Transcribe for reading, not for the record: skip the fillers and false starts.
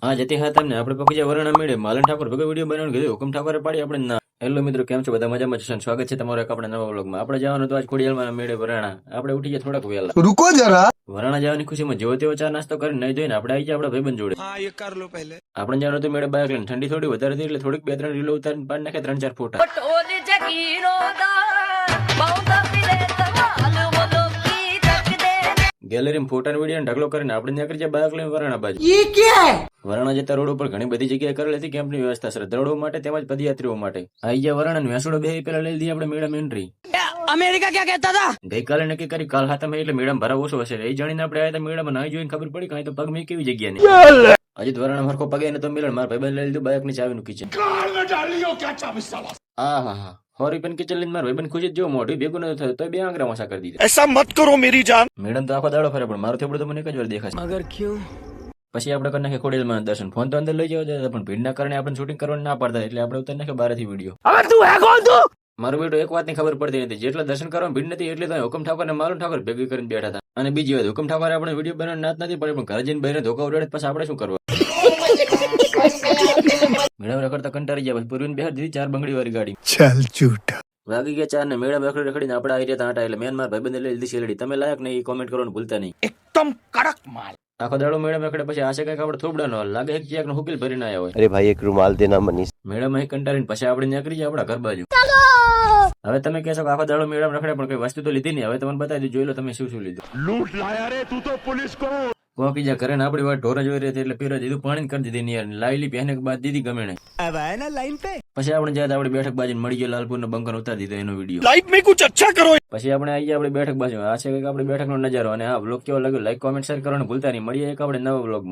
હા જતી હા તમને આપણે પકડી વરણા મેળે માલન ઠાકોર ભેગો વિડીયો બનાવવાનું કીધું હુકમ ઠાકોરે પાડી આપણે ના. હેલો મિત્રો, કેમ છો બધા? મજામાં છો? સ્વાગત છે તમારું એક આપણા નવા વ્લોગમાં. આપણે જવાનું તો આજ ખોડિયાલમાં મેળે વરાણા. આપણે ઉઠી ગયા થોડાક વહેલા. रुको जरा। વરાણા જવાની ખુશીમાં જેવો તેવો ચા નાસ્તો કરીને નહીં ધોઈને આપણે આવી ગયા આપણા ભાઈબંધ જોડે. हाँ ये कर लो पहले। આપણે જવાનું હતું મેળે બાઇક લઈને. ઠંડી થોડી વધારે હતી એટલે થોડીક 2-3 રીલો ઉતારીને પાડી નાખે 3-4 ફોટા. પટોલી જગીરો દા બહુ પીલે તમાલ બોલો કી જગ દે ગેલેરીમાં ફોટા વિડીયો ઢગલો કરીને આપણે નીકળી ગયા બાઇક લઈને વરાણા બાજુ. ये क्या है? વરાણા જતા રોડ ઉપર ઘણી બધી જગ્યાએ કરેલી હતી કેમ્પની વ્યવસ્થા શ્રદ્ધાળુઓ માટે તેમજ પદયાત્રીઓ માટે. આવી ગયા વરાણા વેસડો બે પેલા લઈ લીધી આપણે મેળામાં એન્ટ્રી. અમેરિકા ક્યાં કહેતા હતા? ગઈકાલે નક્કી કરી કાલ હાથમાં એટલે મેળામાં ભરાવ ઓછો હશે એ જાણીને આપણે આવ્યા હતા મેળામાં. નાઈ જોઈને ખબર પડી કાંઈ તો પગ મેં કેવી જગ્યા નહીં. હજી વરાણા હરખો પગે ને તો મિલન મારા ભાઈબંધ લઈ લીધું બાઇક ની ચાવીનું કિચન. હા હા હા હોરી પેન કિચન લઈને મારા ભાઈબંધ ખુશી જો મોઢું ભેગું ન થયું તો બે આંગળા મોસા કરી દીધા. ऐसा मत करो मेरी जान। મેડમ તો આખો દાડો ફરે પણ મારું થોડું તો મને એક જ વાર દેખાશે. મગર ક્યું? પછી આપણે કરી નાખે ખોડેલમાં દર્શન. ફોન તો અંદર લઈ જવા જતા પણ ભીડના કારણે આપણે શૂટિંગ કરવાનું ના પાડતા એટલે આપણે ઉતારી નાખે બહારથી વિડીયો. હવે તું હે કોણ તું? મારું બેટો એક વાતની ખબર પડતી નથી. જેટલા દર્શન કરવાની ભીડ નથી એટલે તો હુકમ ઠાકોર ને માલુમ ઠાકોર ભેગી કરીને બેઠા હતા. અને બીજી વાત, હુકમ ઠાકોરે આપણે વિડીયો બનાવવાની નાત નથી પણ ઘરે જઈને બહેને ધોકા ઉડાડે પછી આપણે શું કરવા? મેડમ રખડતા કંટાળી ગયા. પછી પૂર્વીને બેહાર દીધી 4 બંગડી વાળી ગાડી. चल झूठा। વાગી ગયા 4 ને મેડમ રખડીને આપણે આવી રહ્યા હતા એટલે મેન મારા ભાઈબંધે લઈ લીધી શેરડી. તમે લાયક નહીં એ કોમેન્ટ કરવાનું ભૂલતા નહીં. एकदम कड़क माल। આખો દાડો મેડમ રખડે પછી આશે કઈક આપણે થોબડાનો હાલ લાગે એક ચેક નો હુકીલ ભરીને આવ્યા હોય. अरे भाई एक रुमाल देना मनीष। મેડમ અહીં કંટાળીને પછી આપણે નીકળી જાય આપણા ઘર બાજુ. હવે તમે કહેશો કે આખો દાડો મેડમ રખડે પણ કઈ વસ્તુ તો લીધી નહીં. હવે તમને બતાવી દઉં, જોઈ લો તમે શું શું લીધું. लूट लाया रे तू तो पुलिस को। કોકી જા કરે ને આપણી વાત ઢોર જોઈ રહી હતી એટલે પીરા દીધું પાણી કરી દીધી ને યાર. લાઈલી પહેને બાદ દીધી ગમે નહીં. अब आए ना लाइन पे। પછી આપણે જ્યાં આપણી બેઠક બાજુ મળી ગયો લાલપુર નો બંકર ઉતારી દીધો એનો વિડીયો. लाइफ में कुछ अच्छा करो। પછી આપણે આવી ગયા આપણી બેઠક બાજુ. આ છે કંઈક આપણી બેઠકનો નજારો. અને આ બ્લોગ કેવો લાગ્યો લાઈક કોમેન્ટ શેર કરવાનું ભૂલતા નહીં. મળીએ એક આપણે નવા બ્લોગમાં.